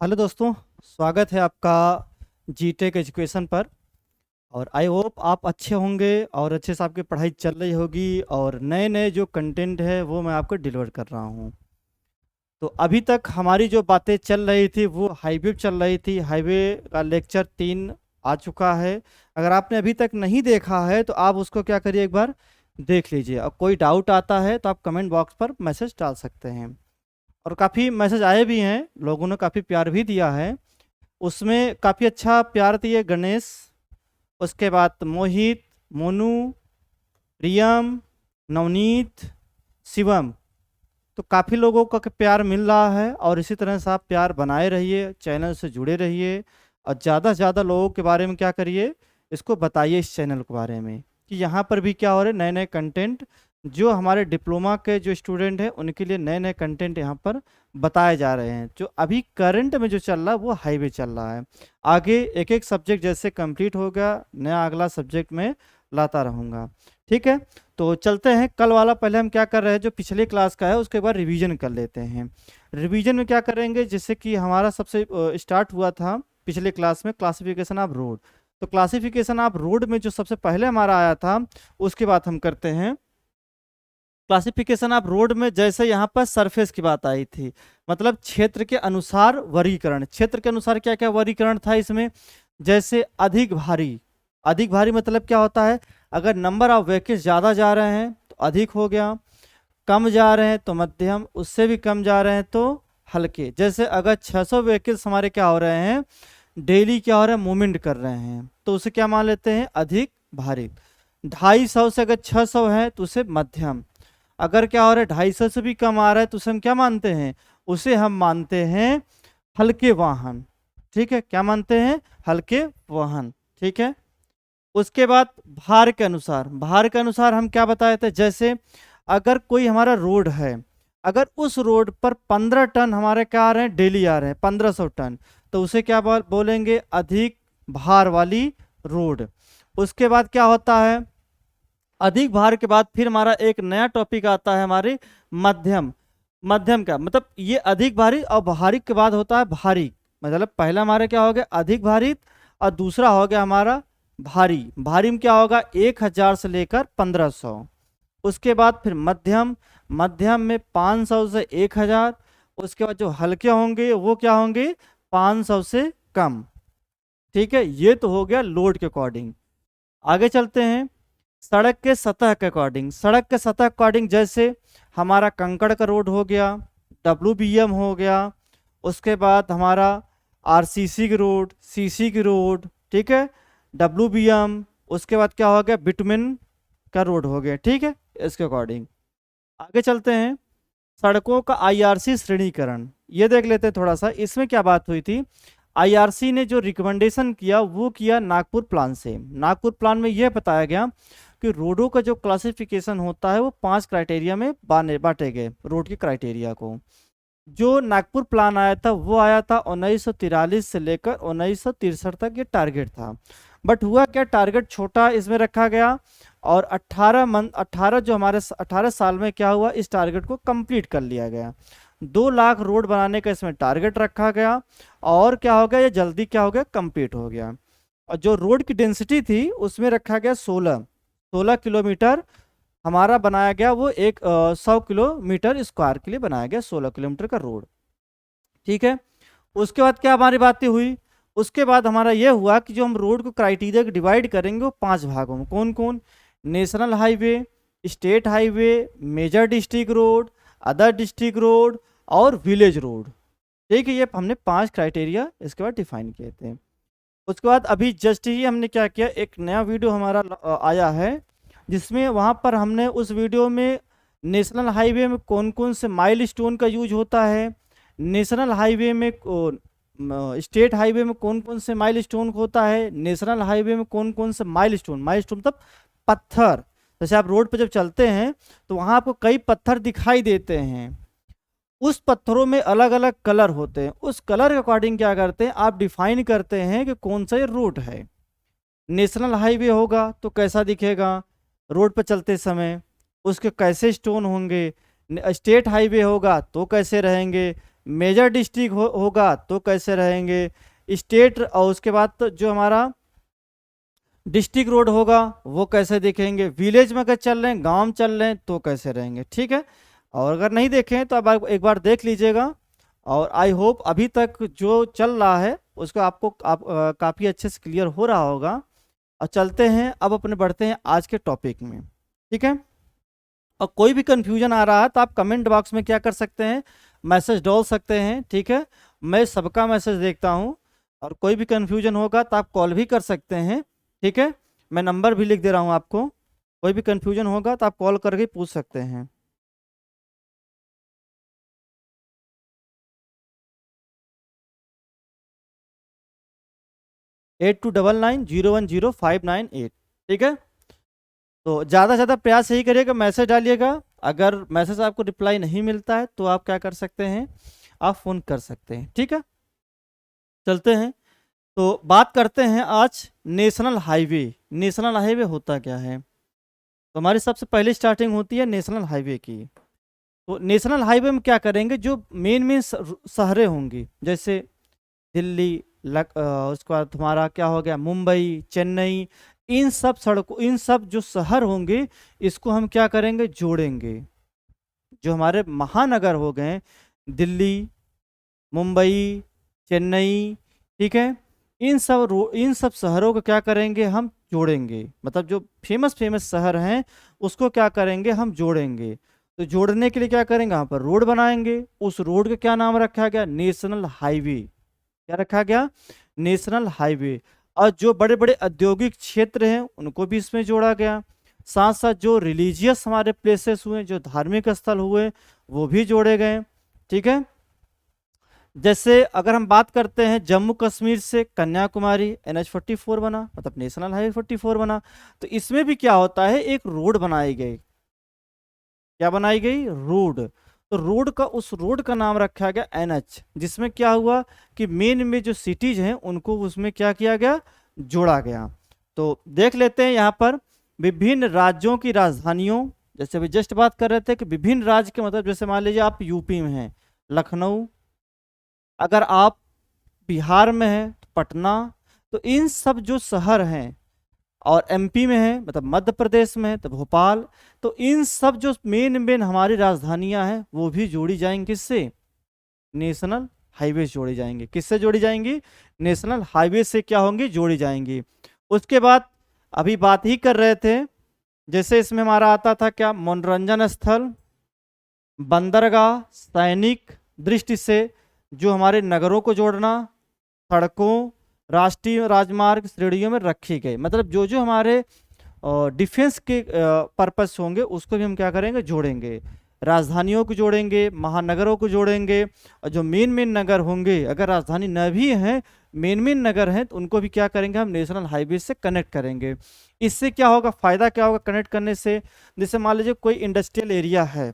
Hello दोस्तों, स्वागत है आपका जीटेक एजुकेशन पर। और आई होप आप अच्छे होंगे और अच्छे से आपकी पढ़ाई चल रही होगी और नए नए जो कंटेंट है वो मैं आपको डिलीवर कर रहा हूँ। तो अभी तक हमारी जो बातें चल रही थी वो हाईवे चल रही थी। हाईवे का लेक्चर 3 आ चुका है। अगर आपने अभी तक नहीं देखा है तो आप उसको क्या करिए, एक बार देख लीजिए। और कोई डाउट आता है तो आप कमेंट बॉक्स पर मैसेज डाल सकते हैं। और काफ़ी मैसेज आए भी हैं, लोगों ने काफ़ी प्यार भी दिया है। उसमें काफ़ी अच्छा प्यार दिए गणेश, उसके बाद मोहित, मोनू, रियम, नवनीत, शिवम। तो काफ़ी लोगों का प्यार मिल रहा है और इसी तरह से आप प्यार बनाए रहिए, चैनल से जुड़े रहिए। और ज़्यादा से ज़्यादा लोगों के बारे में क्या करिए, इसको बताइए इस चैनल के बारे में कि यहाँ पर भी क्या हो रहा है, नए नए कंटेंट जो हमारे डिप्लोमा के जो स्टूडेंट हैं उनके लिए नए नए कंटेंट यहाँ पर बताए जा रहे हैं। जो अभी करंट में जो चल रहा है वो हाईवे चल रहा है। आगे एक एक सब्जेक्ट जैसे कंप्लीट होगा, नया अगला सब्जेक्ट में लाता रहूँगा। ठीक है, तो चलते हैं। कल वाला पहले हम क्या कर रहे हैं, जो पिछले क्लास का है उसके बाद रिवीजन कर लेते हैं। रिवीजन में क्या करेंगे, जैसे कि हमारा सबसे स्टार्ट हुआ था पिछले क्लास में क्लासिफिकेशन ऑफ रोड। तो क्लासिफिकेशन ऑफ रोड में जो सबसे पहले हमारा आया था उसके बाद हम करते हैं क्लासिफिकेशन ऑफ रोड में। जैसे यहाँ पर सरफेस की बात आई थी, मतलब क्षेत्र के अनुसार वर्गीकरण। क्षेत्र के अनुसार क्या क्या वर्गीकरण था इसमें, जैसे अधिक भारी। अधिक भारी मतलब क्या होता है, अगर नंबर ऑफ व्हीकल्स ज़्यादा जा रहे हैं तो अधिक हो गया, कम जा रहे हैं तो मध्यम, उससे भी कम जा रहे हैं तो हल्के। जैसे अगर 600 व्हीकल्स हमारे क्या हो रहे हैं, डेली क्या हो रहा है, मूवमेंट कर रहे हैं, तो उसे क्या मान लेते हैं, अधिक भारी। 250 से अगर 600 है तो उसे मध्यम। अगर क्या हो रहा है 250 से भी कम आ रहा है तो उसे हम क्या मानते हैं, उसे हम मानते हैं हल्के वाहन। ठीक है, क्या मानते हैं, हल्के वाहन। ठीक है, उसके बाद भार के अनुसार। भार के अनुसार हम क्या बताए थे, जैसे अगर कोई हमारा रोड है, अगर उस रोड पर 15 टन हमारे क्या आ रहे हैं, डेली आ रहे हैं 1500 टन, तो उसे क्या बोलेंगे, अधिक भार वाली रोड। उसके बाद क्या होता है, अधिक भार के बाद फिर हमारा एक नया टॉपिक आता है हमारे मध्यम। मध्यम का मतलब ये अधिक भारी और भारी के बाद होता है भारी। मतलब पहला हमारा क्या हो गया, अधिक भारी, और दूसरा हो गया हमारा भारी। भारी में क्या होगा, 1000 से लेकर 1500। उसके बाद फिर मध्यम। मध्यम में 500 से 1000। उसके बाद जो हल्के होंगे वो क्या होंगे, 500 से कम। ठीक है, ये तो हो गया लोड के अकॉर्डिंग। आगे चलते हैं सड़क के सतह के अकॉर्डिंग। सड़क के सतह के अकॉर्डिंग जैसे हमारा कंकड़ का रोड हो गया, WBM हो गया, उसके बाद हमारा RCC की रोड, CC की रोड। ठीक है, WBM, उसके बाद क्या हो गया, बिटुमेन का रोड हो गया। ठीक है, इसके अकॉर्डिंग आगे चलते हैं सड़कों का IRC श्रेणीकरण। ये देख लेते हैं थोड़ा सा, इसमें क्या बात हुई थी। IRC ने जो रिकमेंडेशन किया वो किया नागपुर प्लान से। नागपुर प्लान में यह बताया गया कि रोडों का जो क्लासिफिकेशन होता है वो 5 क्राइटेरिया में बांटे गए रोड के क्राइटेरिया को। जो नागपुर प्लान आया था वो आया था 1943 से लेकर 1963 तक, ये टारगेट था। बट हुआ क्या, टारगेट छोटा इसमें रखा गया और 18 जो हमारे 18 साल में क्या हुआ, इस टारगेट को कंप्लीट कर लिया गया। 2 लाख रोड बनाने का इसमें टारगेट रखा गया और क्या हो गया, ये जल्दी क्या हो गया, कंप्लीट हो गया। और जो रोड की डेंसिटी थी उसमें रखा गया 16 किलोमीटर हमारा बनाया गया। वो 100 किलोमीटर स्क्वायर के लिए बनाया गया 16 किलोमीटर का रोड। ठीक है, उसके बाद क्या हमारी बातें हुई, उसके बाद हमारा ये हुआ कि जो हम रोड को क्राइटेरिया डिवाइड करेंगे वो 5 भागों में। कौन कौन, national highway, state highway, major district road, other district road और विलेज रोड। ठीक है, ये हमने 5 क्राइटेरिया इसके बाद डिफाइन किए थे। उसके बाद अभी जस्ट ही हमने क्या किया, एक नया वीडियो हमारा आया है जिसमें वहाँ पर हमने उस वीडियो में नेशनल हाईवे में कौन कौन से माइलस्टोन का यूज होता है, नेशनल हाईवे में स्टेट हाईवे में कौन कौन से माइलस्टोन होता है, नेशनल हाईवे में कौन कौन से माइलस्टोन। माइलस्टोन मतलब पत्थर। जैसे आप रोड पर जब चलते हैं तो वहाँ आपको कई पत्थर दिखाई देते हैं, उस पत्थरों में अलग अलग कलर होते हैं। उस कलर के अकॉर्डिंग क्या करते हैं, आप डिफाइन करते हैं कि कौन सा ये रूट है। नेशनल हाईवे होगा तो कैसा दिखेगा रोड पर चलते समय, उसके कैसे स्टोन होंगे। स्टेट हाईवे होगा तो कैसे रहेंगे, मेजर डिस्ट्रिक्ट होगा तो कैसे रहेंगे, स्टेट, और उसके बाद तो जो हमारा डिस्ट्रिक्ट रोड होगा वो कैसे देखेंगे, विलेज में अगर चल रहे हैं, गांव में चल रहे हैं तो कैसे रहेंगे, ठीक है। और अगर नहीं देखें तो अब आप एक बार देख लीजिएगा। और आई होप अभी तक जो चल रहा है उसको आपको काफ़ी अच्छे से क्लियर हो रहा होगा। और चलते हैं अब अपने बढ़ते हैं आज के टॉपिक में, ठीक है। और कोई भी कंफ्यूजन आ रहा है तो आप कमेंट बॉक्स में क्या कर सकते हैं, मैसेज डाल सकते हैं, ठीक है। मैं सबका मैसेज देखता हूँ। और कोई भी कंफ्यूजन होगा तो आप कॉल भी कर सकते हैं, ठीक है। मैं नंबर भी लिख दे रहा हूँ आपको, कोई भी कंफ्यूजन होगा तो आप कॉल करके पूछ सकते हैं। 8299010598, ठीक है। तो ज़्यादा से ज़्यादा प्रयास यही करिएगा, मैसेज डालिएगा। अगर मैसेज आपको रिप्लाई नहीं मिलता है तो आप क्या कर सकते हैं, आप फ़ोन कर सकते हैं, ठीक है। चलते हैं, तो बात करते हैं आज नेशनल हाईवे। नेशनल हाईवे होता क्या है, तो हमारी सबसे पहले स्टार्टिंग होती है नेशनल हाईवे की। तो नेशनल हाईवे में क्या करेंगे, जो मेन मेन शहरें होंगी, जैसे दिल्ली, उसके बाद हमारा क्या हो गया, मुंबई, चेन्नई, इन सब सड़कों, इन सब जो शहर होंगे इसको हम क्या करेंगे, जोड़ेंगे। जो हमारे महानगर हो गए, दिल्ली, मुंबई, चेन्नई, ठीक है, इन सब शहरों को क्या करेंगे, हम जोड़ेंगे। मतलब जो फेमस फेमस शहर हैं उसको क्या करेंगे, हम जोड़ेंगे। तो जोड़ने के लिए क्या करेंगे, यहाँ पर रोड बनाएंगे। उस रोड का क्या नाम रखा गया, नेशनल हाईवे। क्या रखा गया, नेशनल हाईवे। और जो बड़े बड़े औद्योगिक क्षेत्र हैं उनको भी इसमें जोड़ा गया। साथ साथ जो रिलीजियस हमारे प्लेसेस हुए, जो धार्मिक स्थल हुए, वो भी जोड़े गए, ठीक है। जैसे अगर हम बात करते हैं जम्मू कश्मीर से कन्याकुमारी, NH44 बना, मतलब नेशनल हाईवे 44 बना। तो इसमें भी क्या होता है, एक रोड बनाई गई। क्या बनाई गई, रोड। तो रोड का, उस रोड का नाम रखा गया NH, जिसमें क्या हुआ कि मेन में जो सिटीज हैं उनको उसमें क्या किया गया, जोड़ा गया। तो देख लेते हैं यहाँ पर विभिन्न राज्यों की राजधानियों। जैसे अभी जस्ट बात कर रहे थे कि विभिन्न राज्य के, मतलब जैसे मान लीजिए आप यूपी में हैं, लखनऊ। अगर आप बिहार में हैं तो पटना। तो इन सब जो शहर हैं, और MP में है, मतलब मध्य प्रदेश में है तो भोपाल। तो इन सब जो मेन मेन हमारी राजधानियां हैं वो भी जोड़ी जाएंगी, किससे, नेशनल हाईवे से जोड़ी जाएंगी। किससे जोड़ी जाएंगी, नेशनल हाईवे से क्या होंगी, जोड़ी जाएंगी। उसके बाद अभी बात ही कर रहे थे, जैसे इसमें हमारा आता था क्या, मनोरंजन स्थल, बंदरगाह, सैनिक दृष्टि से जो हमारे नगरों को जोड़ना, सड़कों, राष्ट्रीय राजमार्ग श्रेणियों में रखी गई। मतलब जो जो हमारे डिफेंस के पर्पस होंगे उसको भी हम क्या करेंगे, जोड़ेंगे। राजधानियों को जोड़ेंगे, महानगरों को जोड़ेंगे। और जो मेन मेन नगर होंगे, अगर राजधानी न भी हैं, मेन मेन नगर हैं, तो उनको भी क्या करेंगे, हम नेशनल हाईवे से कनेक्ट करेंगे। इससे क्या होगा, फायदा क्या होगा कनेक्ट करने से। जैसे मान लीजिए कोई इंडस्ट्रियल एरिया है,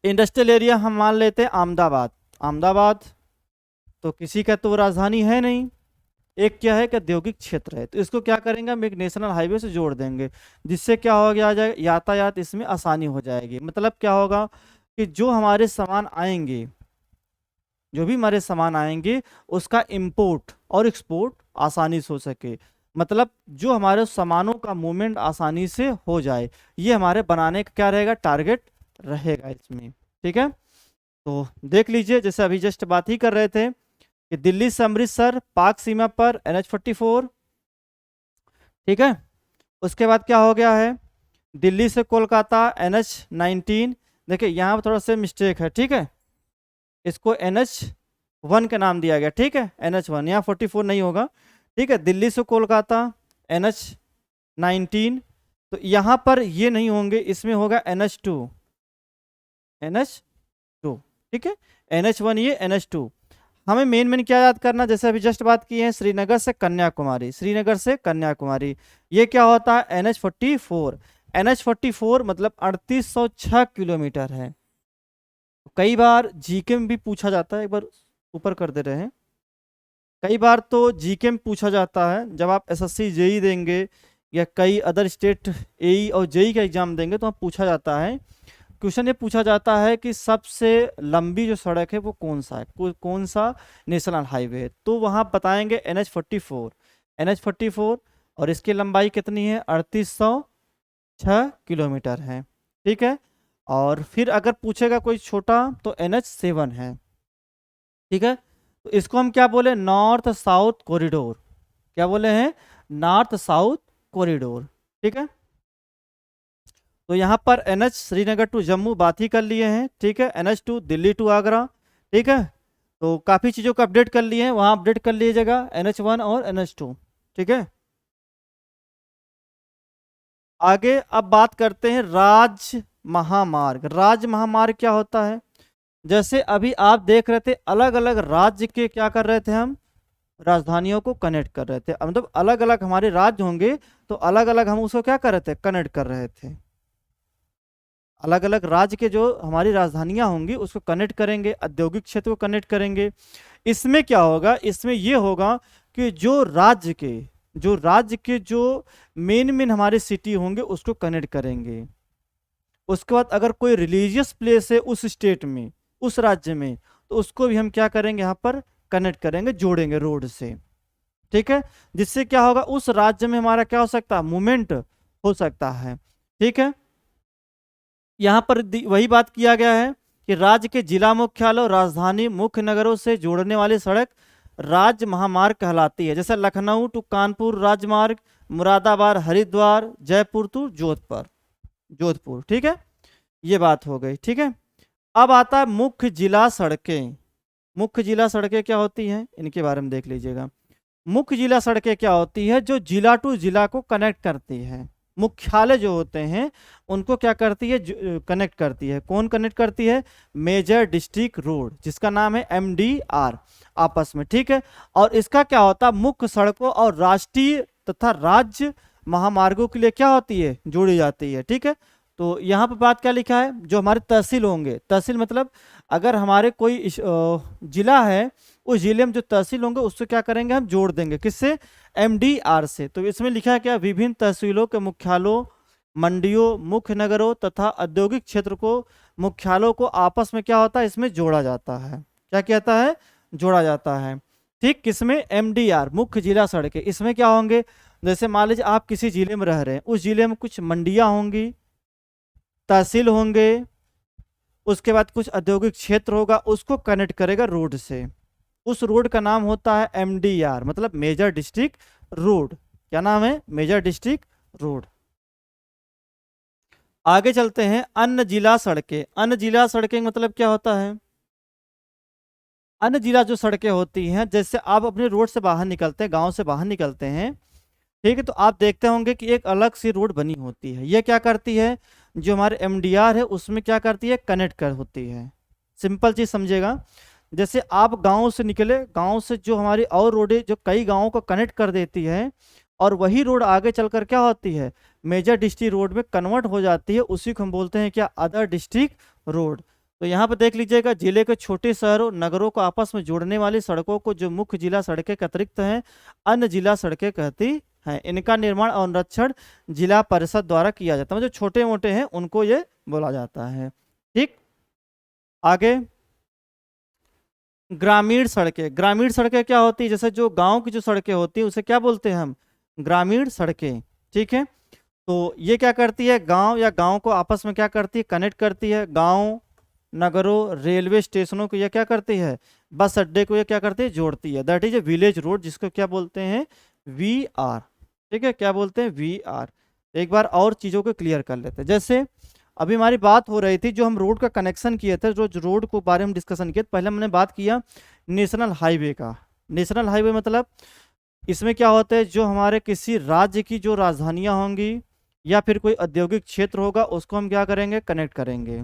इंडस्ट्रियल एरिया हम मान लेते हैं अहमदाबाद। अहमदाबाद तो किसी का तो राजधानी है नहीं, एक क्या है कि औद्योगिक क्षेत्र है। तो इसको क्या करेंगे, हम एक नेशनल हाईवे से जोड़ देंगे, जिससे क्या हो गया, आ जाएगा यातायात, इसमें आसानी हो जाएगी। मतलब क्या होगा कि जो हमारे सामान आएंगे, जो भी हमारे सामान आएंगे उसका इंपोर्ट और एक्सपोर्ट आसानी से हो सके। मतलब जो हमारे सामानों का मूवमेंट आसानी से हो जाए, ये हमारे बनाने का क्या रहेगा, टारगेट रहेगा इसमें, ठीक है। तो देख लीजिए, जैसे अभी जस्ट बात ही कर रहे थे कि दिल्ली से अमृतसर पाक सीमा पर NH44, ठीक है। उसके बाद क्या हो गया है, दिल्ली से कोलकाता NH19। देखिए यहाँ पर थोड़ा सा मिस्टेक है, ठीक है, इसको NH1 का नाम दिया गया, ठीक है, NH1, यहाँ 44 नहीं होगा, ठीक है। दिल्ली से कोलकाता NH19। तो यहाँ पर ये नहीं होंगे, इसमें होगा NH2, NH2, ठीक है। NH1 ये, NH2। हमें मेन मेन क्या याद करना, जैसे अभी जस्ट बात की है, श्रीनगर से कन्याकुमारी, श्रीनगर से कन्याकुमारी, ये क्या होता है, NH44। NH44 मतलब 3806 किलोमीटर है। कई बार जीके में भी पूछा जाता है, एक बार ऊपर कर दे रहे हैं, कई बार तो जीके में पूछा जाता है, जब आप SSC जेई देंगे या कई अदर स्टेट AE और जेई का एग्जाम देंगे तो पूछा जाता है। क्वेश्चन ये पूछा जाता है कि सबसे लंबी जो सड़क है वो कौन सा है, कौन सा नेशनल हाईवे है, तो वहाँ बताएंगे NH44। NH44 और इसकी लंबाई कितनी है, 3806 किलोमीटर है। ठीक है, और फिर अगर पूछेगा कोई छोटा तो NH7 है। ठीक है, तो इसको हम क्या बोले, नॉर्थ साउथ कॉरिडोर। क्या बोले हैं, नॉर्थ साउथ कॉरिडोर। ठीक है, तो यहाँ पर NH श्रीनगर टू जम्मू बात ही कर लिए हैं। ठीक है, NH2 दिल्ली टू आगरा। ठीक है, तो काफ़ी चीज़ों को अपडेट कर लिए हैं, वहाँ अपडेट कर लीजिएगा NH1 और NH2। ठीक है, आगे अब बात करते हैं राज महामार्ग। राज महामार्ग क्या होता है, जैसे अभी आप देख रहे थे अलग अलग राज्य के क्या कर रहे थे हम, राजधानियों को कनेक्ट कर रहे थे, मतलब अलग अलग हमारे राज्य होंगे तो अलग अलग हम उसको क्या कर रहे थे, कनेक्ट कर रहे थे। अलग अलग राज्य के जो हमारी राजधानियां होंगी उसको कनेक्ट करेंगे, औद्योगिक क्षेत्र को कनेक्ट करेंगे। इसमें क्या होगा, इसमें ये होगा कि जो मेन मेन हमारे सिटी होंगे उसको कनेक्ट करेंगे। उसके बाद अगर कोई रिलीजियस प्लेस है उस स्टेट में, उस राज्य में, तो उसको भी हम क्या करेंगे, यहाँ पर कनेक्ट करेंगे, जोड़ेंगे रोड से। ठीक है, जिससे क्या होगा, उस राज्य में हमारा क्या हो सकता है, मूवमेंट हो सकता है। ठीक है, यहाँ पर वही बात किया गया है कि राज्य के जिला मुख्यालय और राजधानी मुख्य नगरों से जोड़ने वाली सड़क राज्य महामार्ग कहलाती है। जैसे लखनऊ टू कानपुर राजमार्ग, मुरादाबाद हरिद्वार, जयपुर टू जोधपुर। ठीक है, ये बात हो गई। ठीक है, अब आता है मुख्य जिला सड़कें। मुख्य जिला सड़कें क्या होती हैं, इनके बारे में देख लीजिएगा। मुख्य जिला सड़कें क्या होती है, जो जिला टू जिला को कनेक्ट करती है। मुख्यालय जो होते हैं उनको क्या करती है, कनेक्ट करती है। कौन कनेक्ट करती है, मेजर डिस्ट्रिक्ट रोड, जिसका नाम है MDR, आपस में। ठीक है, और इसका क्या होता है, मुख्य सड़कों और राष्ट्रीय तथा राज्य महामार्गों के लिए क्या होती है, जोड़ी जाती है। ठीक है, तो यहाँ पर बात क्या लिखा है, जो हमारे तहसील होंगे, तहसील मतलब अगर हमारे कोई जिला है, उस जिले में जो तहसील होंगे उससे क्या करेंगे, हम जोड़ देंगे, किससे, MDR से। तो इसमें लिखा है क्या, विभिन्न तहसीलों के मुख्यालयों, मंडियों, मुख्य नगरों तथा औद्योगिक क्षेत्र को मुख्यालयों को आपस में क्या होता है, इसमें जोड़ा जाता है। क्या कहता है, जोड़ा जाता है। ठीक, किसमें, MDR, मुख्य जिला सड़कें। इसमें क्या होंगे, जैसे मान लीजिए आप किसी जिले में रह रहे हैं, उस जिले में कुछ मंडियां होंगी, तहसील होंगे, उसके बाद कुछ औद्योगिक क्षेत्र होगा, उसको कनेक्ट करेगा रोड से। उस रोड का नाम होता है MDR, मतलब मेजर डिस्ट्रिक्ट रोड। क्या नाम है, मेजर डिस्ट्रिक्ट रोड। आगे चलते हैं, अन्य जिला सड़कें। अन्य जिला सड़कें मतलब क्या होता है, अन्य जिला जो सड़कें होती हैं, जैसे आप अपने रोड से बाहर निकलते हैं, गांव से बाहर निकलते हैं, ठीक है, तो आप देखते होंगे कि एक अलग सी रोड बनी होती है। ये क्या करती है, जो हमारे MDR है उसमें क्या करती है, कनेक्ट कर होती है। सिंपल चीज समझिएगा, जैसे आप गांव से निकले, गांव से जो हमारी और रोडें जो कई गांवों को कनेक्ट कर देती है, और वही रोड आगे चलकर क्या होती है, मेजर डिस्ट्रिक्ट रोड में कन्वर्ट हो जाती है, उसी को हम बोलते हैं क्या, अदर डिस्ट्रिक्ट रोड। तो यहाँ पर देख लीजिएगा, जिले के छोटे शहरों नगरों को आपस में जोड़ने वाली सड़कों को जो मुख्य जिला सड़कें के अतिरिक्त हैं अन्य जिला सड़कें कहती हैं। इनका निर्माण और संरक्षण जिला परिषद द्वारा किया जाता है, जो छोटे मोटे हैं उनको ये बोला जाता है। ठीक, आगे ग्रामीण सड़कें। ग्रामीण सड़कें क्या होती है, जैसे जो गांव की जो सड़कें होती हैं उसे क्या बोलते हैं हम, ग्रामीण सड़कें। ठीक है, तो ये क्या करती है, गांव या गांव को आपस में क्या करती है, कनेक्ट करती है। गांव, नगरों, रेलवे स्टेशनों को ये क्या करती है, बस अड्डे को ये क्या करती है, जोड़ती है। That is A village road, जिसको क्या बोलते हैं, VR। ठीक है, क्या बोलते हैं, VR। एक बार और चीज़ों को क्लियर कर लेते हैं। जैसे अभी हमारी बात हो रही थी, जो हम रोड का कनेक्शन किए थे, जो रोड को बारे में डिस्कशन किए, पहले हमने बात किया नेशनल हाईवे का। नेशनल हाईवे मतलब इसमें क्या होता है, जो हमारे किसी राज्य की जो राजधानियां होंगी या फिर कोई औद्योगिक क्षेत्र होगा उसको हम क्या करेंगे, कनेक्ट करेंगे।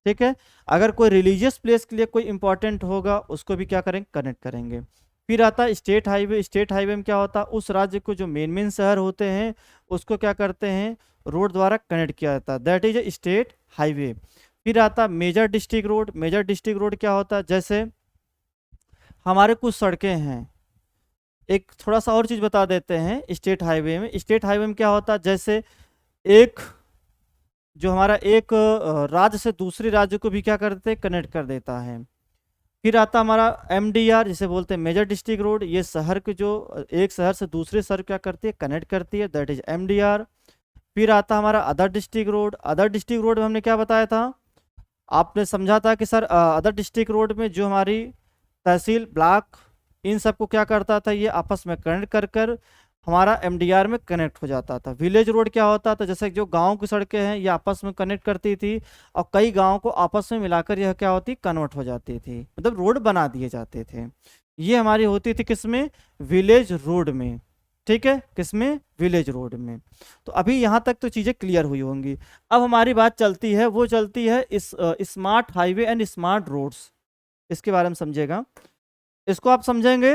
ठीक है, अगर कोई रिलीजियस प्लेस के लिए कोई इंपॉर्टेंट होगा उसको भी क्या करेंगे, कनेक्ट करेंगे। फिर आता है स्टेट हाईवे। स्टेट हाईवे में क्या होता है, उस राज्य को जो मेन मेन शहर होते हैं उसको क्या करते हैं, रोड द्वारा कनेक्ट किया जाता है। That is a state highway. फिर आता है major district road. Major district road क्या होता है, जैसे हमारे कुछ सड़कें हैं, एक थोड़ा सा और चीज बता देते हैं। स्टेट हाईवे में क्या होता है, जैसे एक जो हमारा एक राज्य से दूसरे राज्य को भी क्या कर देते हैं, कनेक्ट कर देता है। फिर आता हमारा एमडीआर, जिसे बोलते हैं मेजर डिस्ट्रिक्ट रोड, ये शहर के जो एक शहर से दूसरे शहर क्या करती है, कनेक्ट करती है, दैट इज एमडीआर। फिर आता हमारा other district road. Other district road में हमने क्या बताया था, आपने समझा था कि सर अदर डिस्ट्रिक्ट रोड में जो हमारी तहसील, ब्लॉक, इन सबको क्या करता था, ये आपस में कनेक्ट कर कर हमारा एमडीआर में कनेक्ट हो जाता था। विलेज रोड क्या होता था, जैसे जो गांव की सड़कें हैं ये आपस में कनेक्ट करती थी और कई गांव को आपस में मिलाकर यह क्या होती, कन्वर्ट हो जाती थी, मतलब रोड बना दिए जाते थे। ये हमारी होती थी किसमें, विलेज रोड में। ठीक है, किसमें, विलेज रोड में। तो अभी यहाँ तक तो चीज़ें क्लियर हुई होंगी। अब हमारी बात चलती है, वो चलती है इस smart highway and smart roads, इसके बारे में समझेगा। इसको आप समझेंगे,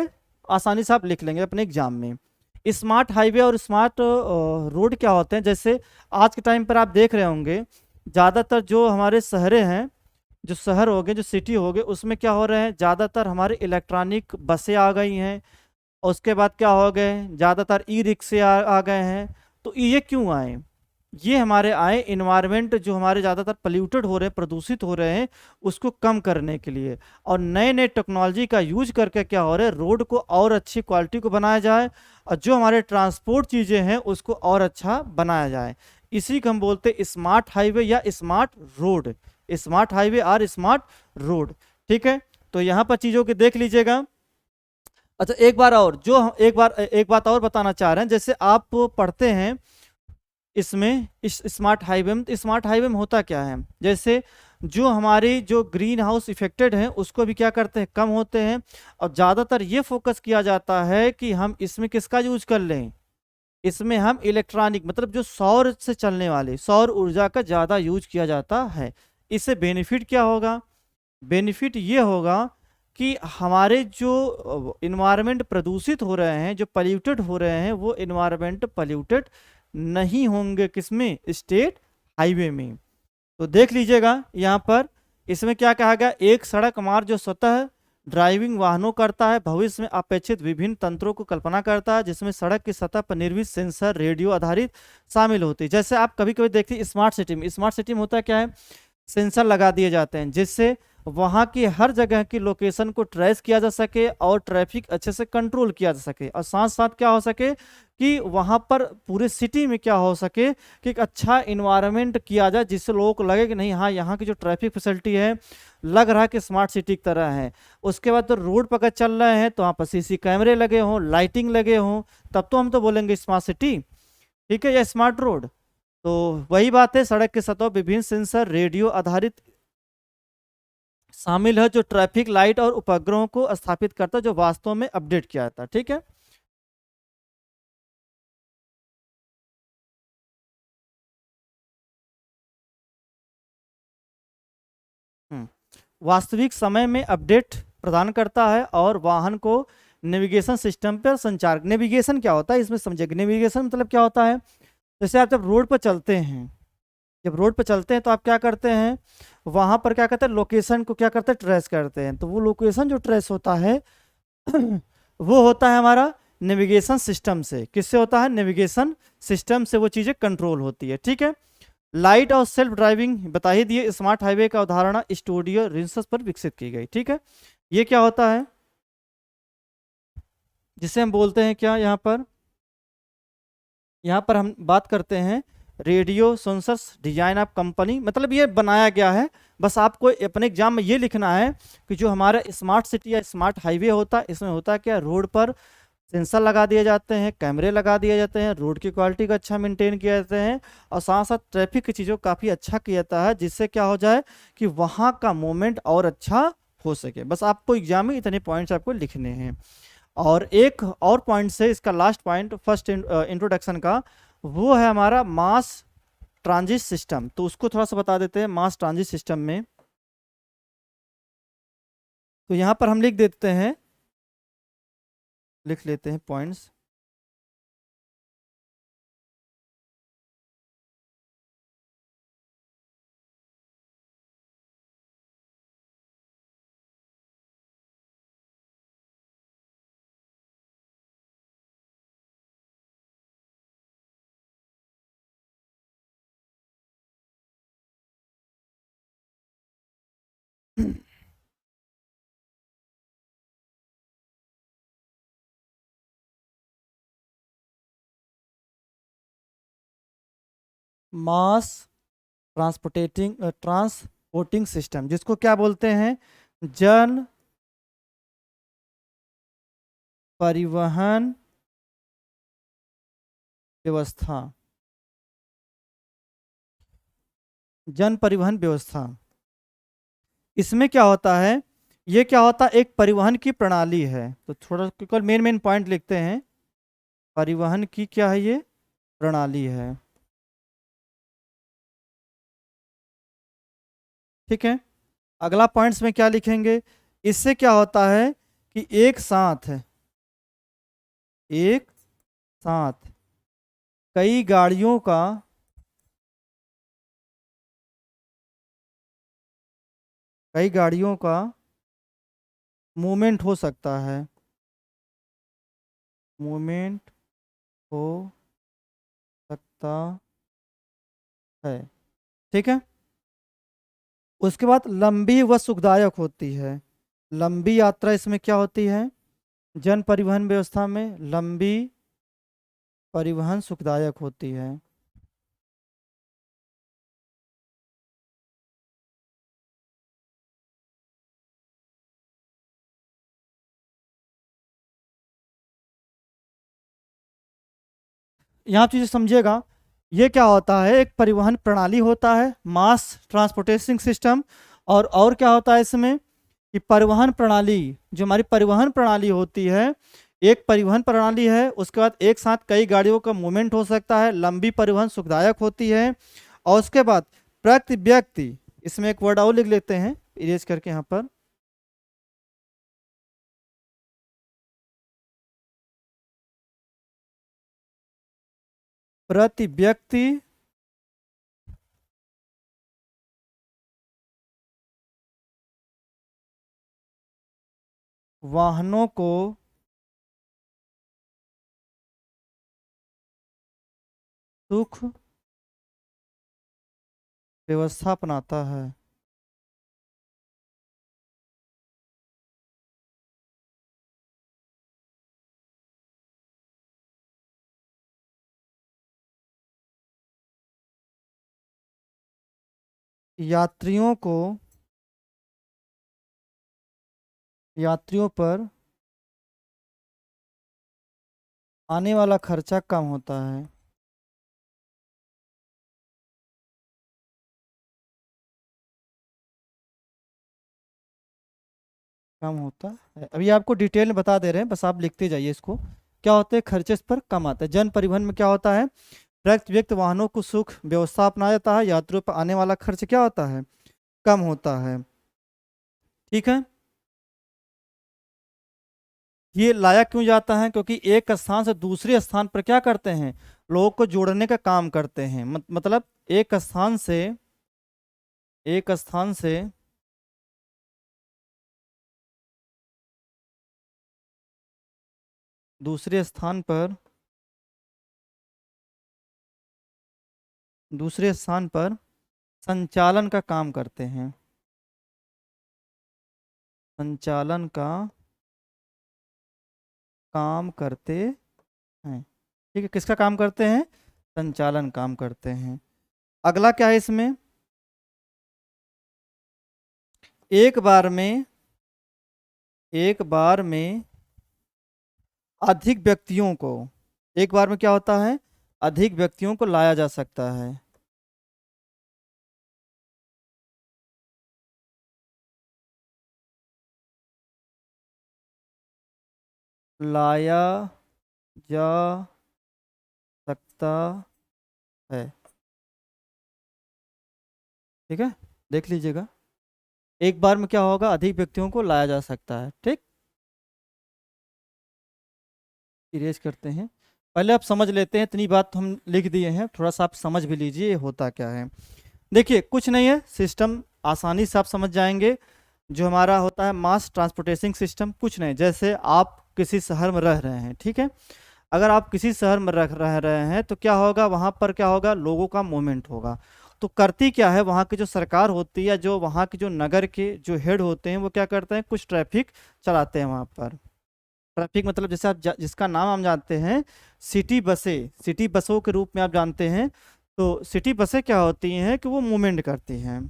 आसानी से आप लिख लेंगे अपने एग्जाम में। स्मार्ट हाईवे और स्मार्ट रोड क्या होते हैं, जैसे आज के टाइम पर आप देख रहे होंगे ज़्यादातर जो हमारे शहरें हैं, जो शहर हो गए, जो सिटी हो गए, उसमें क्या हो रहे हैं, ज़्यादातर हमारे इलेक्ट्रॉनिक बसें आ गई हैं। और उसके बाद क्या हो गए, ज़्यादातर ई रिक्शे आ गए हैं। तो ये क्यों आए, ये हमारे आए इन्वायरमेंट जो हमारे ज़्यादातर पोल्यूटेड हो रहे हैं, प्रदूषित हो रहे हैं, उसको कम करने के लिए। और नए नए टेक्नोलॉजी का यूज करके क्या हो रहा है, रोड को और अच्छी क्वालिटी को बनाया जाए और जो हमारे ट्रांसपोर्ट चीज़ें हैं उसको और अच्छा बनाया जाए। इसी को हम बोलते हैं स्मार्ट हाईवे या स्मार्ट रोड। स्मार्ट हाईवे और स्मार्ट रोड। ठीक है, तो यहाँ पर चीज़ों को देख लीजिएगा। अच्छा, एक बार और जो एक बात और बताना चाह रहे हैं, जैसे आप पढ़ते हैं इसमें, इस स्मार्ट हाईवे में, तो स्मार्ट हाईवे में होता क्या है, जैसे जो हमारी जो ग्रीन हाउस इफेक्टेड हैं उसको भी क्या करते हैं, कम होते हैं। और ज़्यादातर ये फोकस किया जाता है कि हम इसमें किसका यूज कर लें, इसमें हम इलेक्ट्रॉनिक, मतलब जो सौर से चलने वाले, सौर ऊर्जा का ज़्यादा यूज किया जाता है। इससे बेनिफिट क्या होगा, बेनिफिट ये होगा कि हमारे जो इन्वायरमेंट प्रदूषित हो रहे हैं, जो पल्यूटेड हो रहे हैं, वो इन्वायरमेंट पल्यूटेड नहीं होंगे किसमें, स्टेट हाईवे में। तो देख लीजिएगा यहाँ पर, इसमें क्या कहा गया, एक सड़क मार्ग जो स्वतः ड्राइविंग वाहनों करता है, भविष्य में अपेक्षित विभिन्न तंत्रों को कल्पना करता है, जिसमें सड़क की सतह पर निर्मित सेंसर, रेडियो आधारित शामिल होती है। जैसे आप कभी कभी देखते हैं स्मार्ट सिटी में, स्मार्ट सिटी में होता है क्या है, सेंसर लगा दिए जाते हैं जिससे वहाँ की हर जगह की लोकेशन को ट्रेस किया जा सके और ट्रैफिक अच्छे से कंट्रोल किया जा सके, और साथ साथ क्या हो सके कि वहाँ पर पूरे सिटी में क्या हो सके कि एक अच्छा इन्वायरमेंट किया जाए, जिससे लोगों को लगे कि नहीं हाँ, यहाँ की जो ट्रैफिक फैसिलिटी है लग रहा है कि स्मार्ट सिटी की तरह है। उसके बाद तो रोड पर अगर चल रहे हैं तो वहाँ पर सीसी कैमरे लगे हों, लाइटिंग लगे हों, तब तो हम तो बोलेंगे स्मार्ट सिटी। ठीक है, या स्मार्ट रोड। तो वही बात है, सड़क के सतह विभिन्न सेंसर, रेडियो आधारित शामिल है, जो ट्रैफिक लाइट और उपग्रहों को स्थापित करता है, जो वास्तव में अपडेट किया जाता है। ठीक है, हम्म, वास्तविक समय में अपडेट प्रदान करता है और वाहन को नेविगेशन सिस्टम पर संचार। नेविगेशन क्या होता है इसमें समझेंगे, नेविगेशन मतलब क्या होता है, जैसे आप जब रोड पर चलते हैं, जब रोड पर चलते हैं तो आप क्या करते हैं, वहां पर क्या करते हैं, लोकेशन को क्या करते हैं, ट्रेस करते हैं। तो वो लोकेशन जो ट्रेस होता है वो होता है हमारा नेविगेशन सिस्टम से। किससे होता है, नेविगेशन सिस्टम से वो चीज़ें कंट्रोल होती है। ठीक है, लाइट और सेल्फ ड्राइविंग बता ही दिए। स्मार्ट हाईवे का उदाहरण स्टूडियो रिंसस पर विकसित की गई। ठीक है, ये क्या होता है, जिसे हम बोलते हैं क्या, यहाँ पर हम बात करते हैं radio sensors design of company, मतलब ये बनाया गया है। बस आपको अपने एग्जाम में ये लिखना है कि जो हमारा स्मार्ट सिटी या स्मार्ट हाईवे होता है, इसमें होता है क्या, रोड पर सेंसर लगा दिए जाते हैं, कैमरे लगा दिए जाते हैं, रोड की क्वालिटी को अच्छा मेंटेन किया जाता है, और साथ साथ ट्रैफिक की चीज़ों को काफ़ी अच्छा किया जाता है, जिससे क्या हो जाए कि वहाँ का मूवमेंट और अच्छा हो सके। बस आपको एग्जाम में इतने पॉइंट्स आपको लिखने हैं। और एक और पॉइंट से, इसका लास्ट पॉइंट फर्स्ट इंट्रोडक्शन का, वो है हमारा मास ट्रांजिट सिस्टम। तो उसको थोड़ा सा बता देते हैं मास ट्रांजिट सिस्टम में। तो यहाँ पर हम लिख देते हैं, लिख लेते हैं पॉइंट्स। मास ट्रांसपोर्टिंग सिस्टम, जिसको क्या बोलते हैं? जन परिवहन व्यवस्था। जन परिवहन व्यवस्था, इसमें क्या होता है? ये क्या होता है? एक परिवहन की प्रणाली है। तो थोड़ा केवल मेन मेन पॉइंट लिखते हैं। परिवहन की क्या है? ये प्रणाली है। ठीक है। अगला पॉइंट्स में क्या लिखेंगे? इससे क्या होता है कि एक साथ कई गाड़ियों का मूवमेंट हो सकता है। मूवमेंट हो सकता है। ठीक है। उसके बाद लंबी व सुखदायक होती है। लंबी यात्रा इसमें क्या होती है? जन परिवहन व्यवस्था में लंबी परिवहन सुखदायक होती है। यहाँ चीज़ समझिएगा। ये क्या होता है? एक परिवहन प्रणाली होता है, मास ट्रांसपोर्टेशन सिस्टम। और क्या होता है इसमें कि परिवहन प्रणाली, जो हमारी परिवहन प्रणाली होती है, एक परिवहन प्रणाली है। उसके बाद एक साथ कई गाड़ियों का मूवमेंट हो सकता है, लंबी परिवहन सुखदायक होती है। और उसके बाद प्रति व्यक्ति, इसमें एक वर्ड और लिख लेते हैं इरेज करके यहाँ पर। प्रति व्यक्ति वाहनों को सुख व्यवस्था अपनाता है। यात्रियों को यात्रियों पर आने वाला खर्चा कम होता है। कम होता है, अभी आपको डिटेल में बता दे रहे हैं, बस आप लिखते जाइए इसको। क्या होते हैं? खर्चे इस पर कम आता है। जन परिवहन में क्या होता है? प्रति व्यक्ति वाहनों को सुख व्यवस्था अपनाया जाता है, यात्रियों पर आने वाला खर्च क्या होता है? कम होता है। ठीक है। ये लाया क्यों जाता है? क्योंकि एक स्थान से दूसरे स्थान पर क्या करते हैं? लोगों को जोड़ने का काम करते हैं। मतलब एक स्थान से दूसरे स्थान पर संचालन का काम करते हैं। संचालन का काम करते हैं। ठीक है। किसका काम करते हैं? संचालन काम करते हैं। अगला क्या है इसमें? एक बार में अधिक व्यक्तियों को एक बार में क्या होता है? अधिक व्यक्तियों को लाया जा सकता है। लाया जा सकता है। ठीक है। देख लीजिएगा, एक बार में क्या होगा? अधिक व्यक्तियों को लाया जा सकता है। ठीक। इरेज करते हैं। पहले आप समझ लेते हैं, इतनी बात तो हम लिख दिए हैं, थोड़ा सा आप समझ भी लीजिए ये होता क्या है। देखिए, कुछ नहीं है, सिस्टम आसानी से आप समझ जाएंगे। जो हमारा होता है मास ट्रांसपोर्टेशन सिस्टम, कुछ नहीं, जैसे आप किसी शहर में रह रहे हैं। ठीक है। अगर आप किसी शहर में रह रहे हैं तो क्या होगा? वहाँ पर क्या होगा? लोगों का मूवमेंट होगा। तो करती क्या है, वहाँ की जो सरकार होती है, जो वहाँ के जो नगर के जो हेड होते हैं, वो क्या करते हैं, कुछ ट्रैफिक चलाते हैं वहाँ पर। ट्रैफिक मतलब जैसे आप जिसका नाम हम जानते हैं सिटी बसें, सिटी बसों के रूप में आप जानते हैं। तो सिटी बसें क्या होती हैं कि वो मूवमेंट करती हैं।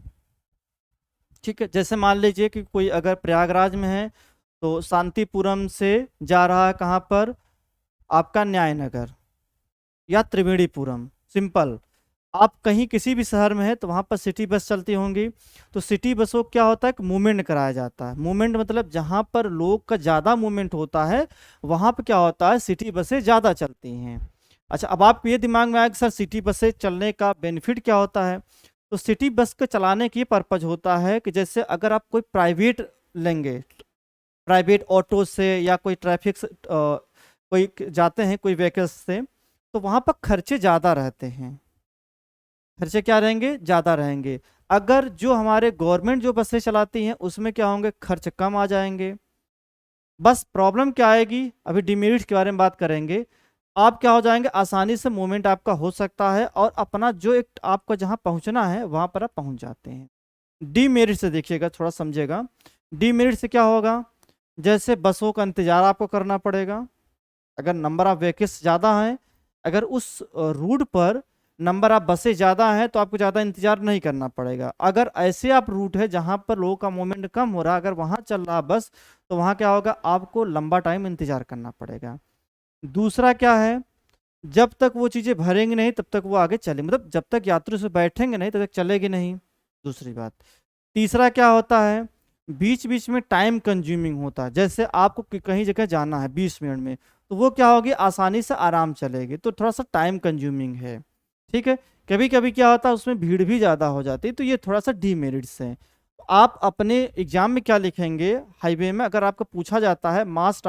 ठीक है, जैसे मान लीजिए कि कोई अगर प्रयागराज में है तो शांतिपुरम से जा रहा है कहाँ पर, आपका न्याय नगर या त्रिवेणीपुरम, सिंपल। आप कहीं किसी भी शहर में है तो वहाँ पर सिटी बस चलती होंगी। तो सिटी बसों क्या होता है कि मूवमेंट कराया जाता है। मूवमेंट मतलब जहाँ पर लोग का ज़्यादा मूवमेंट होता है वहाँ पर क्या होता है, सिटी बसें ज़्यादा चलती हैं। अच्छा, अब आपको ये दिमाग में आया कि सर सिटी बसें चलने का बेनिफिट क्या होता है। तो सिटी बस के चलाने की पर्पज होता है कि जैसे अगर आप कोई प्राइवेट लेंगे, प्राइवेट ऑटो से या कोई ट्रैफिक से कोई जाते हैं कोई व्हीकल्स से, तो वहाँ पर खर्चे ज़्यादा रहते हैं। खर्चे क्या रहेंगे, ज़्यादा रहेंगे। अगर जो हमारे गवर्नमेंट जो बसें चलाती हैं उसमें क्या होंगे, खर्च कम आ जाएंगे। बस प्रॉब्लम क्या आएगी, अभी डिमेरिट्स के बारे में बात करेंगे। आप क्या हो जाएंगे, आसानी से मूवमेंट आपका हो सकता है और अपना जो एक आपको जहाँ पहुँचना है वहाँ पर आप पहुँच जाते हैं। डीमेरिट से देखिएगा, थोड़ा समझिएगा। डीमेरिट से क्या होगा, जैसे बसों का इंतजार आपको करना पड़ेगा। अगर नंबर ऑफ व्हीकल्स ज़्यादा हैं, अगर उस रूट पर नंबर ऑफ बसें ज़्यादा हैं तो आपको ज़्यादा इंतजार नहीं करना पड़ेगा। अगर ऐसे आप रूट है जहाँ पर लोगों का मूवमेंट कम हो रहा है, अगर वहाँ चल रहा बस, तो वहाँ क्या होगा, आपको लंबा टाइम इंतजार करना पड़ेगा। दूसरा क्या है, जब तक वो चीज़ें भरेंगी नहीं तब तक वो आगे चले, मतलब जब तक यात्री से बैठेंगे नहीं तब तक चलेगी नहीं। दूसरी बात। तीसरा क्या होता है, बीच बीच में टाइम कंज्यूमिंग होता है। जैसे आपको कहीं जगह जाना है 20 मिनट में, तो वो क्या होगी, आसानी से आराम चलेगी, तो थोड़ा सा टाइम कंज्यूमिंग है। ठीक है, कभी कभी क्या होता है उसमें भीड़ भी ज़्यादा हो जाती है, तो ये थोड़ा सा डीमेरिट्स हैं। आप अपने एग्जाम में क्या लिखेंगे, हाईवे में अगर आपको पूछा जाता है मास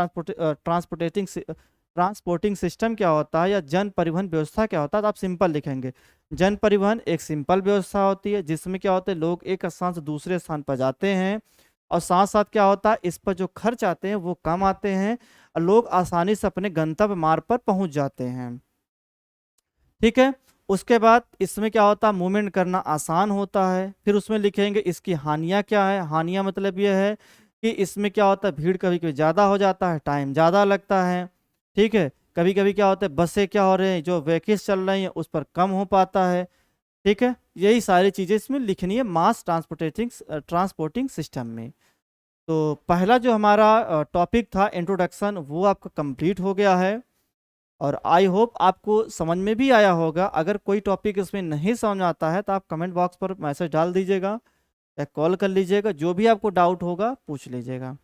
ट्रांसपोर्टिंग सिस्टम क्या होता है या जन परिवहन व्यवस्था क्या होता है, तो आप सिंपल लिखेंगे। जन परिवहन एक सिंपल व्यवस्था होती है जिसमें क्या होता है, लोग एक स्थान से दूसरे स्थान पर जाते हैं, और साथ साथ क्या होता है, इस पर जो खर्च आते हैं वो कम आते हैं और लोग आसानी से अपने गंतव्य मार्ग पर पहुंच जाते हैं। ठीक है, उसके बाद इसमें क्या होता है, मूवमेंट करना आसान होता है। फिर उसमें लिखेंगे इसकी हानियाँ क्या है। हानियाँ मतलब ये है कि इसमें क्या होता है, भीड़ कभी कभी ज़्यादा हो जाता है, टाइम ज़्यादा लगता है। ठीक है, कभी कभी क्या होता है, बसें क्या हो रहे हैं, जो व्हीकल्स चल रही हैं उस पर कम हो पाता है। ठीक है, यही सारी चीज़ें इसमें लिखनी है मास ट्रांसपोर्टिंग सिस्टम में। तो पहला जो हमारा टॉपिक था इंट्रोडक्शन, वो आपका कंप्लीट हो गया है और आई होप आपको समझ में भी आया होगा। अगर कोई टॉपिक इसमें नहीं समझ में आता है तो आप कमेंट बॉक्स पर मैसेज डाल दीजिएगा या कॉल कर लीजिएगा, जो भी आपको डाउट होगा पूछ लीजिएगा।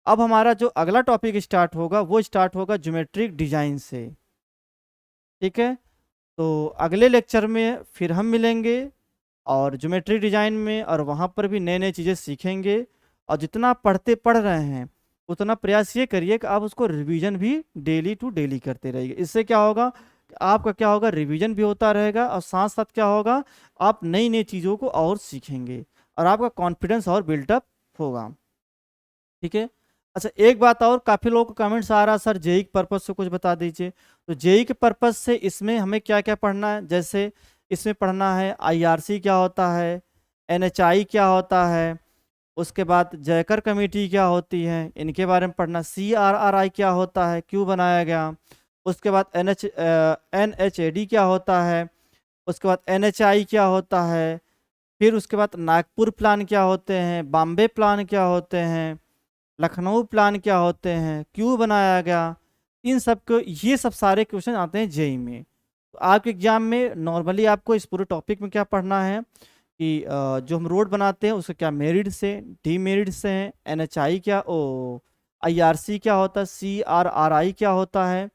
अब हमारा जो अगला टॉपिक स्टार्ट होगा वो स्टार्ट होगा ज्योमेट्रिक डिजाइन से। ठीक है, तो अगले लेक्चर में फिर हम मिलेंगे और ज्योमेट्रिक डिजाइन में, और वहाँ पर भी नए नए चीज़ें सीखेंगे। और जितना आप पढ़ रहे हैं उतना प्रयास ये करिए कि आप उसको रिवीजन भी डेली टू डेली करते रहिए। इससे क्या होगा, आपका क्या होगा, रिवीजन भी होता रहेगा और साथ साथ क्या होगा, आप नई नई चीज़ों को और सीखेंगे और आपका कॉन्फिडेंस और बिल्टअप होगा। ठीक है, अच्छा एक बात और, काफ़ी लोगों को कमेंट्स आ रहा सर जेई के पर्पज़ से कुछ बता दीजिए। तो जेई के पर्पज़ से इसमें हमें क्या क्या पढ़ना है, जैसे इसमें पढ़ना है आईआरसी क्या होता है, एनएचआई क्या होता है, उसके बाद जयकर कमेटी क्या होती है, इनके बारे में पढ़ना। सीआरआरआई क्या होता है, क्यों बनाया गया, उसके बाद एनएचएडी क्या होता है, उसके बाद एनएचआई क्या होता है, फिर उसके बाद नागपुर प्लान क्या होते हैं, बॉम्बे प्लान क्या होते हैं, लखनऊ प्लान क्या होते हैं, क्यों बनाया गया, इन सब को, ये सब सारे क्वेश्चन आते हैं जेई में। तो आपके एग्जाम में नॉर्मली आपको इस पूरे टॉपिक में क्या पढ़ना है कि जो हम रोड बनाते हैं उसके क्या मेरिट्स से, डीमेरिट्स से हैं, एनएचआई क्या, ओ आईआरसी क्या होता है, सीआरआरआई क्या होता है,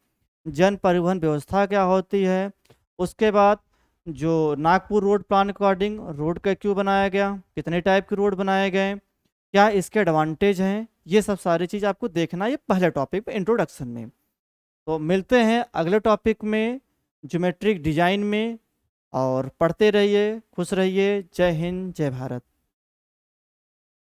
जन परिवहन व्यवस्था क्या होती है, उसके बाद जो Nagpur road plan according road का क्यों बनाया गया, कितने टाइप के रोड बनाए गए, क्या इसके एडवांटेज हैं, ये सब सारी चीज़ आपको देखना है ये पहले टॉपिक पे इंट्रोडक्शन में। तो मिलते हैं अगले टॉपिक में ज्योमेट्रिक डिजाइन में, और पढ़ते रहिए, खुश रहिए। जय हिंद, जय भारत।